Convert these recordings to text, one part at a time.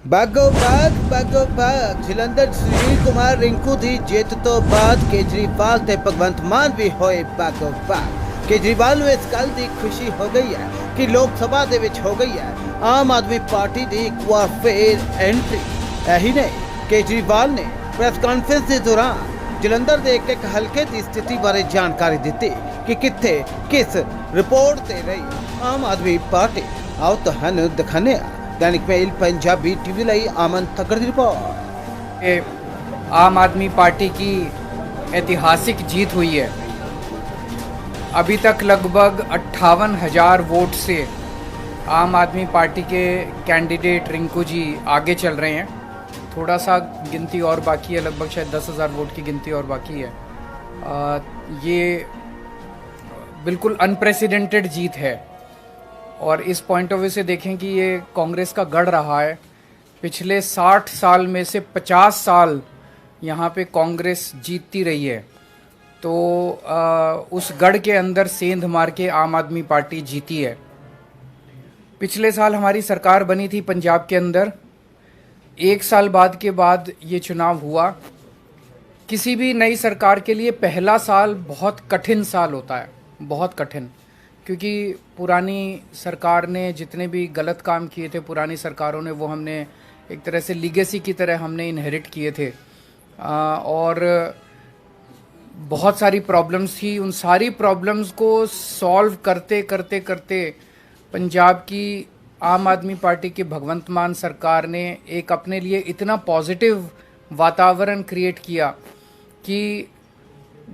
ਬਾਗੋ ਬਾਗ ਜਲੰਧਰ ਸੁਨੀਲ ਕੁਮਾਰ ਰਿੰਕੂ ਦੀ ਜਿੱਤ ਤੋਂ ਬਾਅਦ ਕੇਜਰੀਵਾਲ ਤੇ ਭਗਵੰਤ ਮਾਨ ਵੀ ਹੋਏ ਬਾਗੋ ਬਾਗ। ਕੇਜਰੀਵਾਲ ਨੂੰ ਇਸ ਗੱਲ ਦੀ ਖੁਸ਼ੀ ਹੋ ਗਈ ਹੈ ਕਿ ਲੋਕ ਸਭਾ ਦੇ ਵਿੱਚ ਹੋ ਗਈ ਹੈ ਆਮ ਆਦਮੀ ਪਾਰਟੀ ਦੀ ਇੱਕ ਵਾਰ ਫੇਰ ਐਂਟਰੀ। ਇਹੀ ਨਹੀਂ, ਕੇਜਰੀਵਾਲ ਨੇ ਪ੍ਰੈਸ ਕਾਨਫਰੰਸ ਦੇ ਦੌਰਾਨ ਜਲੰਧਰ ਦੇ ਇੱਕ ਹਲਕੇ ਦੀ ਸਥਿਤੀ ਬਾਰੇ ਜਾਣਕਾਰੀ ਦਿੱਤੀ ਕਿ ਕਿੱਥੇ ਕਿਸ ਰਿਪੋਰਟ ਤੇ ਰਹੀ ਆਮ ਆਦਮੀ ਪਾਰਟੀ। आओ ਤੁਹਾਨੂੰ ਦਿਖਾਉਂਦੇ ਹਾਂ दैनिक मेल पंजाबी टीवी लाई आमन तकड़ की रिपोर्ट। आम आदमी पार्टी की ऐतिहासिक जीत हुई है। अभी तक लगभग 58,000 वोट से आम आदमी पार्टी के कैंडिडेट रिंकू जी आगे चल रहे हैं। थोड़ा सा गिनती और बाकी है, लगभग शायद 10,000 वोट की गिनती और बाकी है। ये बिल्कुल अनप्रेसिडेंटेड जीत है और इस पॉइंट ऑफ व्यू से देखें कि ये कांग्रेस का गढ़ रहा है। पिछले 60 साल में से 50 साल यहाँ पे कांग्रेस जीतती रही है, तो उस गढ़ के अंदर सेंध मार के आम आदमी पार्टी जीती है। पिछले साल हमारी सरकार बनी थी पंजाब के अंदर। एक साल बाद के बाद ये चुनाव हुआ। किसी भी नई सरकार के लिए पहला साल बहुत कठिन साल होता है, बहुत कठिन, क्योंकि पुरानी सरकार ने जितने भी गलत काम किए थे, पुरानी सरकारों ने, वो हमने एक तरह से लीगेसी की तरह हमने इनहेरिट किए थे। और बहुत सारी प्रॉब्लम्स थी। उन सारी प्रॉब्लम्स को सॉल्व करते करते करते पंजाब की आम आदमी पार्टी की भगवंत मान सरकार ने एक अपने लिए इतना पॉजिटिव वातावरण क्रिएट किया कि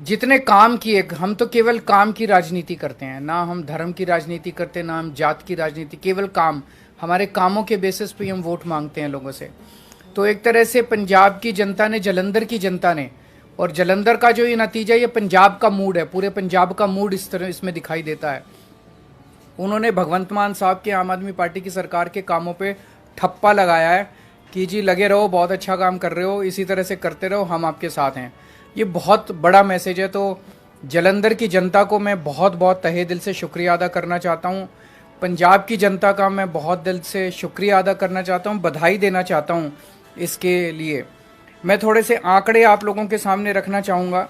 जितने काम किए, हम तो केवल काम की राजनीति करते हैं, ना हम धर्म की राजनीति करते, ना हम जात की राजनीति, केवल काम। हमारे कामों के बेसिस पे हम वोट मांगते हैं लोगों से। तो एक तरह से पंजाब की जनता ने, जलंधर की जनता ने, और जलंधर का जो ये नतीजा, ये पंजाब का मूड है, पूरे पंजाब का मूड इस तरह इसमें दिखाई देता है। उन्होंने भगवंत मान साहब के आम आदमी पार्टी की सरकार के कामों पे ठप्पा लगाया है कि जी लगे रहो, बहुत अच्छा काम कर रहे हो, इसी तरह से करते रहो, हम आपके साथ हैं। ये बहुत बड़ा मैसेज है। तो जलंधर की जनता को मैं बहुत बहुत तहे दिल से शुक्रिया अदा करना चाहता हूँ। पंजाब की जनता का मैं बहुत दिल से शुक्रिया अदा करना चाहता हूँ, बधाई देना चाहता हूँ इसके लिए। मैं थोड़े से आंकड़े आप लोगों के सामने रखना चाहूँगा।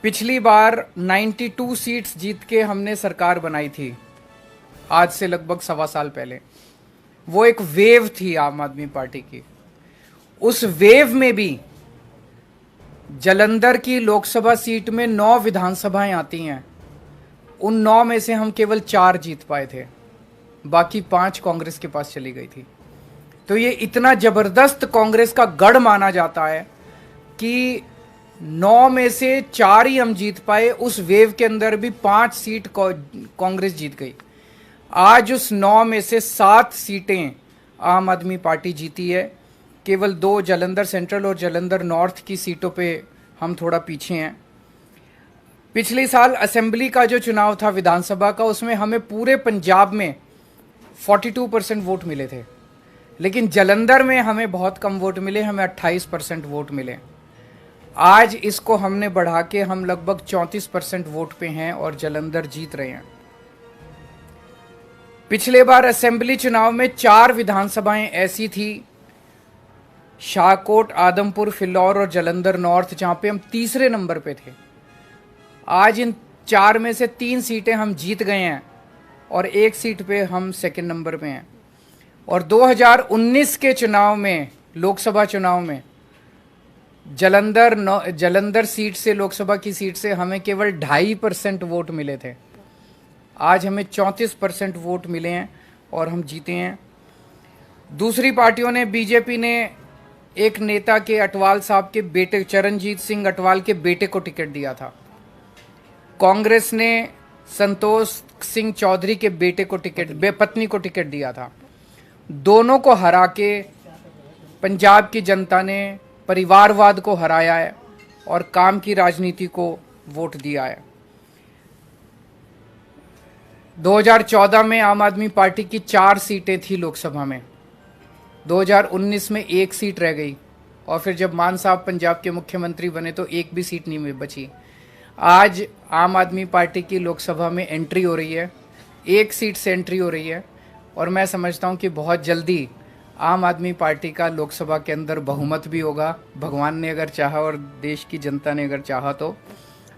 पिछली बार 92 सीट्स जीत के हमने सरकार बनाई थी, आज से लगभग 1.25 साल पहले। वो एक वेव थी आम आदमी पार्टी की। उस वेव में भी जलंधर की लोकसभा सीट में 9 विधानसभाएं आती हैं। उन 9 में से हम केवल 4 जीत पाए थे, बाकी 5 कांग्रेस के पास चली गई थी। तो ये इतना जबरदस्त कांग्रेस का गढ़ माना जाता है कि 9 में से 4 ही हम जीत पाए। उस वेव के अंदर भी 5 सीट कांग्रेस जीत गई। आज उस 9 में से 7 सीटें आम आदमी पार्टी जीती है। केवल 2 जलंधर सेंट्रल और जलंधर नॉर्थ की सीटों पे हम थोड़ा पीछे हैं। पिछले साल असेंबली का जो चुनाव था विधानसभा का, उसमें हमें पूरे पंजाब में 42% वोट मिले थे, लेकिन जलंधर में हमें बहुत कम वोट मिले, हमें 28% वोट मिले। आज इसको हमने बढ़ा के हम लगभग 34% वोट पे हैं और जलंधर जीत रहे हैं। पिछले बार असेंबली चुनाव में 4 विधानसभाएं ऐसी थी, शाहकोट, आदमपुर, फिलौर और जलंधर नॉर्थ, जहां पे हम तीसरे नंबर पे थे। आज इन 4 में से 3 सीटें हम जीत गए हैं और 1 सीट पे हम सेकंड नंबर पे हैं। और 2019 के चुनाव में, लोकसभा चुनाव में, जलंधर सीट से, लोकसभा की सीट से हमें केवल 2.5% वोट मिले थे। आज हमें 34% वोट मिले हैं और हम जीते हैं। दूसरी पार्टियों ने, बीजेपी ने एक नेता के, अटवाल साहब के बेटे, चरणजीत सिंह अटवाल के बेटे को टिकट दिया था। कांग्रेस ने संतोष सिंह चौधरी के बेटे को पत्नी को टिकट दिया था। दोनों को हरा के पंजाब की जनता ने परिवारवाद को हराया है और काम की राजनीति को वोट दिया है। 2014 में आम आदमी पार्टी की 4 सीटें थी लोकसभा में, 2019 में 1 सीट रह गई, और फिर जब मान साहब पंजाब के मुख्यमंत्री बने तो 1 भी सीट नहीं बची। आज आम आदमी पार्टी की लोकसभा में एंट्री हो रही है, 1 सीट से एंट्री हो रही है, और मैं समझता हूं कि बहुत जल्दी आम आदमी पार्टी का लोकसभा के अंदर बहुमत भी होगा। भगवान ने अगर चाहा और देश की जनता ने अगर चाहा तो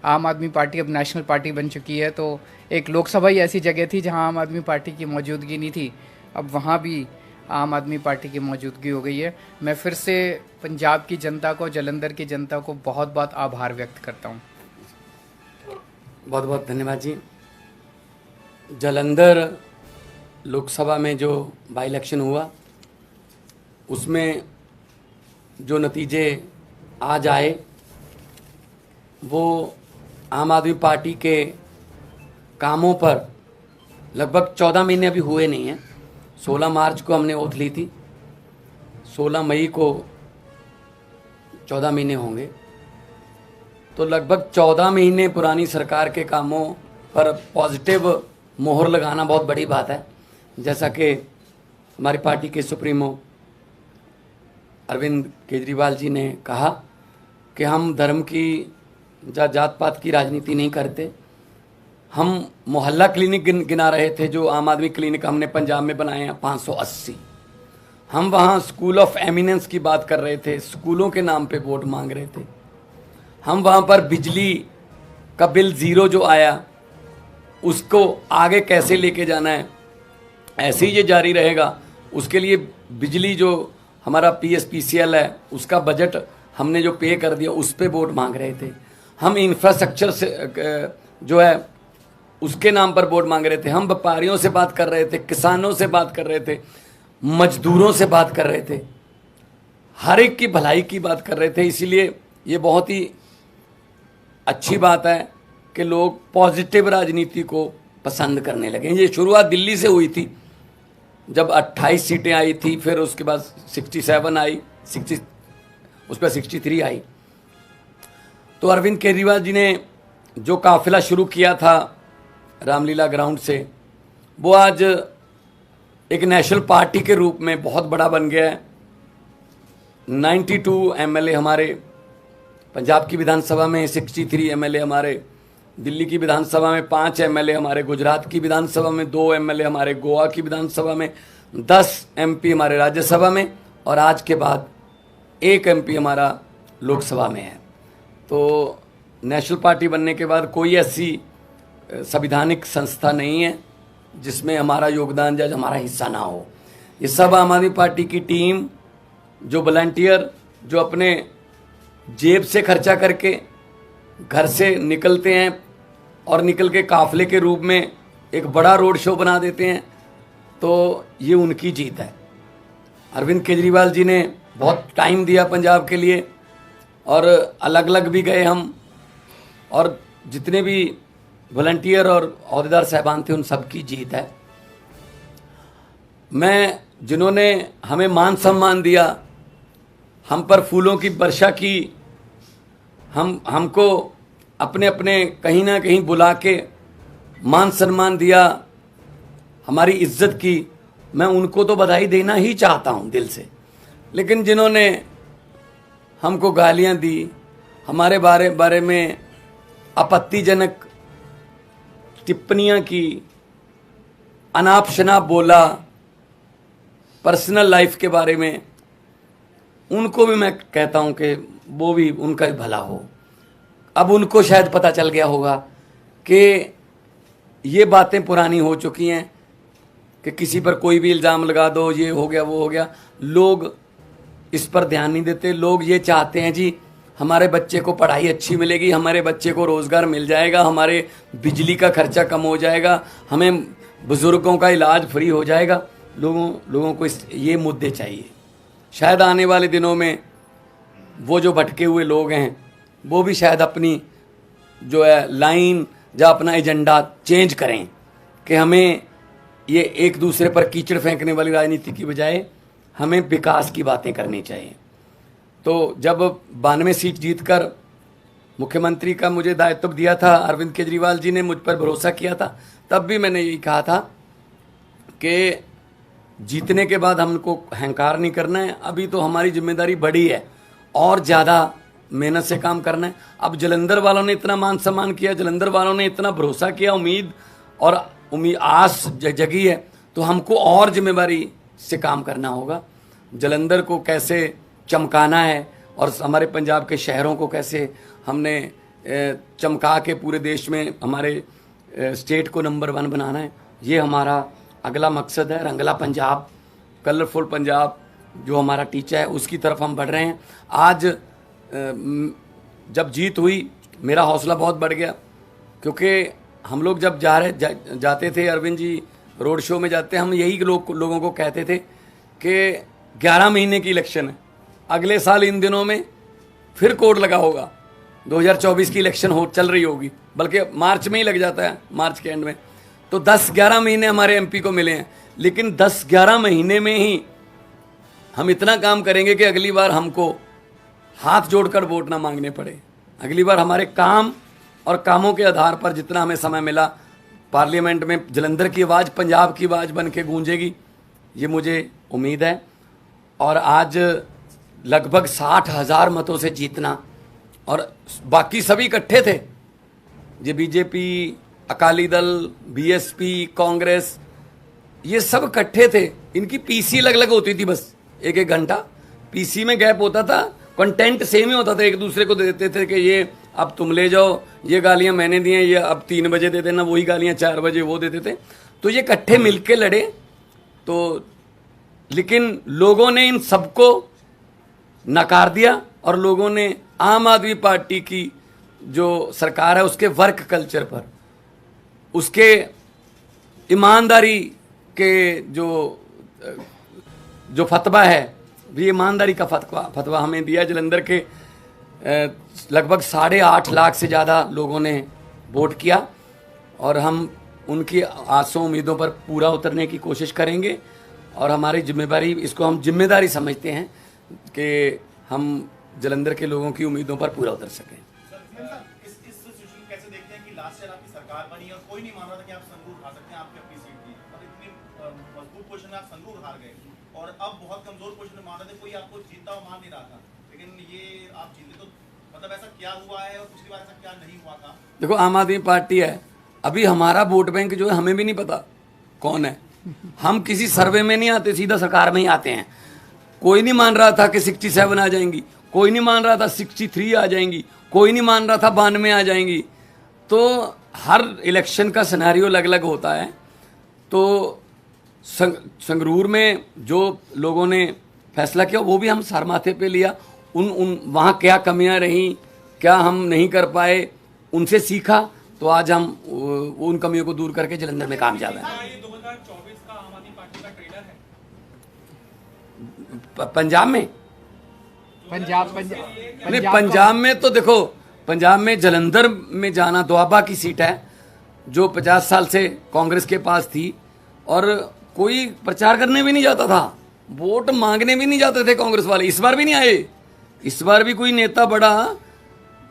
आम आदमी पार्टी अब नेशनल पार्टी बन चुकी है। तो एक लोकसभा ही ऐसी जगह थी जहां आम आदमी पार्टी की मौजूदगी नहीं थी, अब वहां भी आम आदमी पार्टी की मौजूदगी हो गई है। मैं फिर से पंजाब की जनता को, जालंधर की जनता को बहुत बहुत आभार व्यक्त करता हूँ। बहुत बहुत धन्यवाद जी। जालंधर लोकसभा में जो बाई इलेक्शन हुआ उसमें जो नतीजे आज आए वो आम आदमी पार्टी के कामों पर लगभग 14 महीने अभी हुए नहीं हैं। 16 मार्च को हमने ओथ ली थी, 16 मई को 14 महीने होंगे, तो लगभग 14 महीने पुरानी सरकार के कामों पर पॉजिटिव मोहर लगाना बहुत बड़ी बात है। जैसा कि हमारी पार्टी के सुप्रीमो अरविंद केजरीवाल जी ने कहा कि हम धर्म की या जात पात की राजनीति नहीं करते। हम मोहल्ला क्लिनिक गिना रहे थे, जो आम आदमी क्लिनिक हमने पंजाब में बनाए हैं 580। हम वहाँ स्कूल ऑफ एमिनेंस की बात कर रहे थे, स्कूलों के नाम पे वोट मांग रहे थे। हम वहाँ पर बिजली का बिल ज़ीरो जो आया उसको आगे कैसे लेके जाना है, ऐसे ही ये जारी रहेगा, उसके लिए बिजली जो हमारा PSPCL है उसका बजट हमने जो पे कर दिया उस पे वोट मांग रहे थे। हम इंफ्रास्ट्रक्चर से जो है उसके नाम पर वोट मांग रहे थे। हम व्यापारियों से बात कर रहे थे, किसानों से बात कर रहे थे, मजदूरों से बात कर रहे थे, हर एक की भलाई की बात कर रहे थे। इसीलिए ये बहुत ही अच्छी बात है कि लोग पॉजिटिव राजनीति को पसंद करने लगे। ये शुरुआत दिल्ली से हुई थी, जब 28 सीटें आई थी, फिर उसके बाद 67 आई, 60 उस पर 63 आई। तो अरविंद केजरीवाल जी ने जो काफिला शुरू किया था रामलीला ग्राउंड से, वो आज एक नेशनल पार्टी के रूप में बहुत बड़ा बन गया है। 92 MLA हमारे पंजाब की विधानसभा में, 63 MLA हमारे दिल्ली की विधानसभा में, 5 MLA हमारे गुजरात की विधानसभा में, 2 MLA हमारे गोवा की विधानसभा में, 10 MP हमारे राज्यसभा में, और आज के बाद 1 MP हमारा लोकसभा में है। तो नेशनल पार्टी बनने के बाद कोई ऐसी संवैधानिक संस्था नहीं है जिसमें हमारा योगदान या हमारा हिस्सा ना हो। ये सब आम आदमी पार्टी की टीम, जो वॉलंटियर, जो अपने जेब से खर्चा करके घर से निकलते हैं और निकल के काफिले के रूप में एक बड़ा रोड शो बना देते हैं, तो ये उनकी जीत है। अरविंद केजरीवाल जी ने बहुत टाइम दिया पंजाब के लिए, और अलग अलग भी गए हम, और जितने भी वॉलंटियर और अहदेदार साहबान थे उन सब की जीत है। मैं जिन्होंने हमें मान सम्मान दिया, हम पर फूलों की वर्षा की, हमको अपने अपने कहीं ना कहीं बुला के मान सम्मान दिया, हमारी इज्जत की, मैं उनको तो बधाई देना ही चाहता हूं दिल से। लेकिन जिन्होंने हमको गालियां दी, हमारे बारे में आपत्तिजनक टिप्पणियां की, अनाप शनाप बोला, पर्सनल लाइफ के बारे में, उनको भी मैं कहता हूं कि वो भी, उनका भी भला हो। अब उनको शायद पता चल गया होगा कि ये बातें पुरानी हो चुकी हैं कि किसी पर कोई भी इल्ज़ाम लगा दो, ये हो गया वो हो गया। लोग इस पर ध्यान नहीं देते। लोग ये चाहते हैं जी हमारे बच्चे को पढ़ाई अच्छी मिलेगी, हमारे बच्चे को रोज़गार मिल जाएगा, हमारे बिजली का खर्चा कम हो जाएगा, हमें बुज़ुर्गों का इलाज फ्री हो जाएगा। लोगों को ये मुद्दे चाहिए। शायद आने वाले दिनों में वो जो भटके हुए लोग हैं वो भी शायद अपनी जो है लाइन या अपना एजेंडा चेंज करें कि हमें ये एक दूसरे पर कीचड़ फेंकने वाली राजनीति की बजाय हमें विकास की बातें करनी चाहिए। तो जब 92 सीट जीतकर मुख्यमंत्री का मुझे दायित्व दिया था, अरविंद केजरीवाल जी ने मुझ पर भरोसा किया था, तब भी मैंने यही कहा था कि जीतने के बाद हमको अहंकार नहीं करना है। अभी तो हमारी जिम्मेदारी बड़ी है और ज़्यादा मेहनत से काम करना है। अब जालंधर वालों ने इतना मान सम्मान किया, जालंधर वालों ने इतना भरोसा किया, उम्मीद आस जगी है, तो हमको और जिम्मेदारी से काम करना होगा। जलंधर को कैसे चमकाना है और हमारे पंजाब के शहरों को कैसे हमने चमका के पूरे देश में हमारे स्टेट को नंबर 1 बनाना है, ये हमारा अगला मकसद है। रंगला पंजाब, कलरफुल पंजाब जो हमारा टीचा है, उसकी तरफ हम बढ़ रहे हैं। आज जब जीत हुई मेरा हौसला बहुत बढ़ गया, क्योंकि हम लोग जब जाते थे, अरविंद जी रोड शो में जाते, हम यही लोगों को कहते थे कि 11 महीने की इलेक्शन है, अगले साल इन दिनों में फिर कोड लगा होगा, 2024 की इलेक्शन चल रही होगी, बल्कि मार्च में ही लग जाता है, मार्च के एंड में। तो 10-11 महीने हमारे एमपी को मिले हैं, लेकिन 10-11 महीने में ही हम इतना काम करेंगे कि अगली बार हमको हाथ जोड़कर वोट ना मांगने पड़े। अगली बार हमारे काम और कामों के आधार पर जितना हमें समय मिला, पार्लियामेंट में जलंधर की आवाज़ पंजाब की आवाज़ बन के गूंजेगी, ये मुझे उम्मीद है। और आज लगभग 60,000 मतों से जीतना, और बाकी सभी इकट्ठे थे, ये बीजेपी, अकाली दल, बीएसपी, कांग्रेस, ये सब इकट्ठे थे। इनकी पीसी अलग अलग होती थी, बस 1-1 घंटा पीसी में गैप होता था, कंटेंट सेम ही होता था, एक दूसरे को दे देते थे कि ये अब तुम ले जाओ, ये गालियां मैंने दी हैं, ये अब 3 बजे दे देना, वही गालियां 4 बजे वो देते थे। तो ये इकट्ठे मिलके लड़े। तो लेकिन लोगों ने इन सबको नकार दिया, और लोगों ने आम आदमी पार्टी की जो सरकार है उसके वर्क कल्चर पर, उसके ईमानदारी के जो फतवा है, ये ईमानदारी का फतवा हमें दिया। जलंधर के लगभग 8.5 लाख से ज़्यादा लोगों ने वोट किया, और हम उनकी आसों उम्मीदों पर पूरा उतरने की कोशिश करेंगे। और हमारी जिम्मेदारी, इसको हम जिम्मेदारी समझते हैं कि हम जलंधर के लोगों की उम्मीदों पर पूरा उतर सकें। इस सिचुएशन कैसे देखते हैं कि लास्ट ईयर आपकी सरकार बनी और कोई नहीं मान रहा था कि आप संगरूर हार सकते हैं, आपकी अपनी सीट थी, और इतनी मजबूत पोजीशन में आप संगरूर हार गए, और अब बहुत कमजोर पोजीशन में मान रहे थे, कोई आपको जीतता हुआ मान नहीं रहा था, लेकिन ये आप जीते। तो मतलब ऐसा क्या हुआ है, और पिछली बार ऐसा क्या नहीं हुआ था? देखो, आम आदमी पार्टी है, अभी हमारा वोट बैंक जो है हमें भी नहीं पता कौन है। हम किसी सर्वे में नहीं आते, सीधा सरकार में ही आते हैं। कोई नहीं मान रहा था कि 67 आ जाएंगी, कोई नहीं मान रहा था 63 आ जाएंगी, कोई नहीं मान रहा था 92 आ जाएंगी। तो हर इलेक्शन का सिनेरियो अलग अलग होता है। तो संगरूर में जो लोगों ने फैसला किया वो भी हम सर माथे पे लिया। वहाँ क्या कमियां रहीं, क्या हम नहीं कर पाए, उनसे सीखा, तो आज हम उन कमियों को दूर करके जलंधर में कामयाब हैं। ये 2024 का आम आदमी पार्टी का ट्रेलर है पंजाब में, पंजाब पंजाब में तो देखो, पंजाब में जलंधर में जाना दोआबा की सीट है, जो 50 साल से कांग्रेस के पास थी, और कोई प्रचार करने भी नहीं जाता था, वोट मांगने भी नहीं जाते थे कांग्रेस वाले। इस बार भी नहीं आए, इस बार भी कोई नेता बड़ा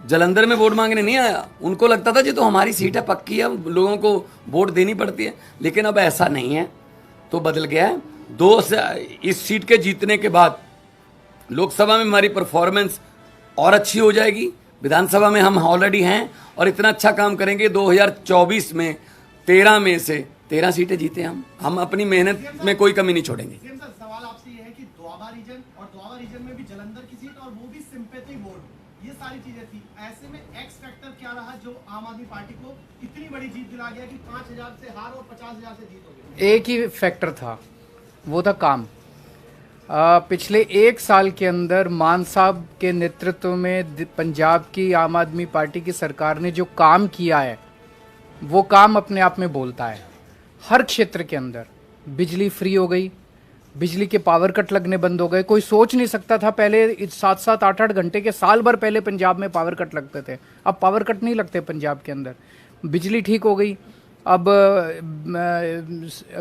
जलंधर में वोट मांगने नहीं आया। उनको लगता था जी तो हमारी सीट है, पक्की है, लोगों को वोट देनी पड़ती है। लेकिन अब ऐसा नहीं है, तो बदल गया है। इस सीट के जीतने के बाद लोकसभा में हमारी परफॉर्मेंस और अच्छी हो जाएगी, विधानसभा में हम ऑलरेडी हैं, और इतना अच्छा काम करेंगे 2024 में 13 में से 13 सीटें जीते हम अपनी मेहनत में कोई कमी नहीं छोड़ेंगे। सवाल आपसे ये है कि दोआबा रीजन, और दोआबा रीजन में भी जलंधर की सीट, और वो भी सिंपैथी वोट, ये सारी चीजें थी। ऐसे में एक्स फैक्टर क्या रहा जो आम आदमी पार्टी को इतनी बड़ी जीत दिला गया कि 5,000 से हार और 50,000 से जीत हो गई? एक ही फैक्टर था, वो था काम। पिछले 1 साल के अंदर मान साहब के नेतृत्व में पंजाब की आम आदमी पार्टी की सरकार ने जो काम किया है, वो काम अपने आप में बोलता है। हर क्षेत्र के अंदर बिजली फ्री हो गई, बिजली के पावर कट लगने बंद हो गए। कोई सोच नहीं सकता था पहले 7-7, 8-8 घंटे के, साल भर पहले पंजाब में पावर कट लगते थे, अब पावर कट नहीं लगते पंजाब के अंदर। बिजली ठीक हो गई, अब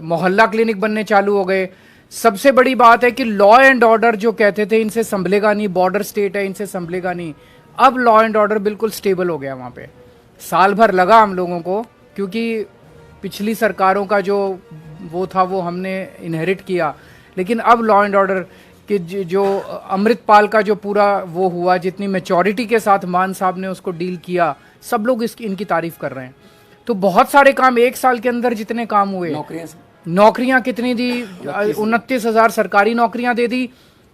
मोहल्ला क्लिनिक बनने चालू हो गए। सबसे बड़ी बात है कि लॉ एंड ऑर्डर जो कहते थे इनसे संभलेगा नहीं, बॉर्डर स्टेट है इनसे संभलेगा नहीं, अब लॉ एंड ऑर्डर बिल्कुल स्टेबल हो गया वहाँ पे। साल भर लगा हम लोगों को, क्योंकि पिछली सरकारों का जो वो था वो हमने इनहेरिट किया, लेकिन अब लॉ एंड ऑर्डर के जो अमृतपाल का जो पूरा वो हुआ, जितनी मैच्योरिटी के साथ मान साहब ने उसको डील किया, सब लोग इनकी तारीफ कर रहे हैं। तो बहुत सारे काम 1 साल के अंदर जितने काम हुए, नौकरियां कितनी दी? 29,000 सरकारी नौकरियां दे दी।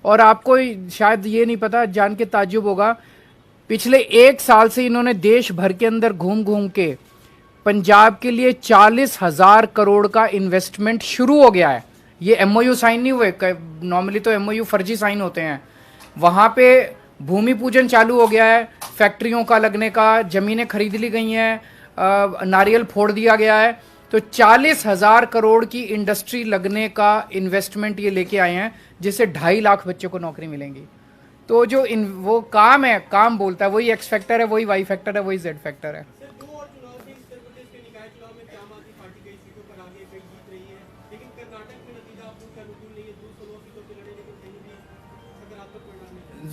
और आपको शायद ये नहीं पता, जान के ताज्जुब होगा, पिछले 1 साल से इन्होंने देश भर के अंदर घूम घूम के पंजाब के लिए 40,000 करोड़ का इन्वेस्टमेंट शुरू हो गया है। ये एमओयू साइन नहीं हुए, नॉर्मली तो एमओयू फर्जी साइन होते हैं। वहां पे भूमि पूजन चालू हो गया है, फैक्ट्रियों का लगने का, जमीनें खरीद ली गई हैं, नारियल फोड़ दिया गया है। तो 40,000 करोड़ की इंडस्ट्री लगने का इन्वेस्टमेंट ये लेके आए हैं, जिससे 2.5 लाख बच्चों को नौकरी मिलेंगी। तो जो वो काम है, काम बोलता है, वही एक्स फैक्टर है, वही वाई फैक्टर है, वही जेड फैक्टर है।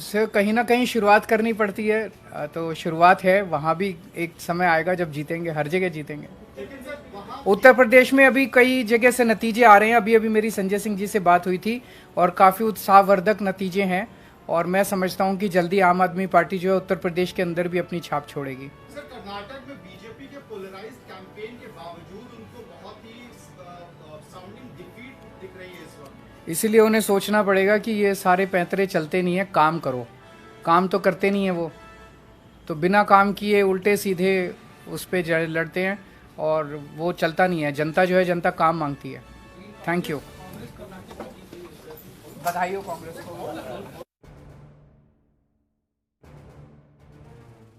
से कहीं ना कहीं शुरुआत करनी पड़ती है, तो शुरुआत है, वहाँ भी एक समय आएगा जब जीतेंगे, हर जगह जीतेंगे। उत्तर प्रदेश में अभी कई जगह से नतीजे आ रहे हैं। अभी मेरी संजय सिंह जी से बात हुई थी और काफ़ी उत्साहवर्धक नतीजे हैं, और मैं समझता हूं कि जल्दी आम आदमी पार्टी जो है उत्तर प्रदेश के अंदर भी अपनी छाप छोड़ेगी। सर, कर्नाटक में बीजेपी के पोलराइज्ड कैंपेन के बावजूद उनको बहुत ही साउंडिंग डिफीट दिख रही है इस वक्त। इसीलिए उन्हें सोचना पड़ेगा कि ये सारे पैंतरे चलते नहीं है, काम करो। काम तो करते नहीं है वो, तो बिना काम किए उल्टे सीधे उस पर लड़ते हैं, और वो चलता नहीं है। जनता जो है, जनता काम मांगती है। Thank you. बधाई हो कांग्रेस को।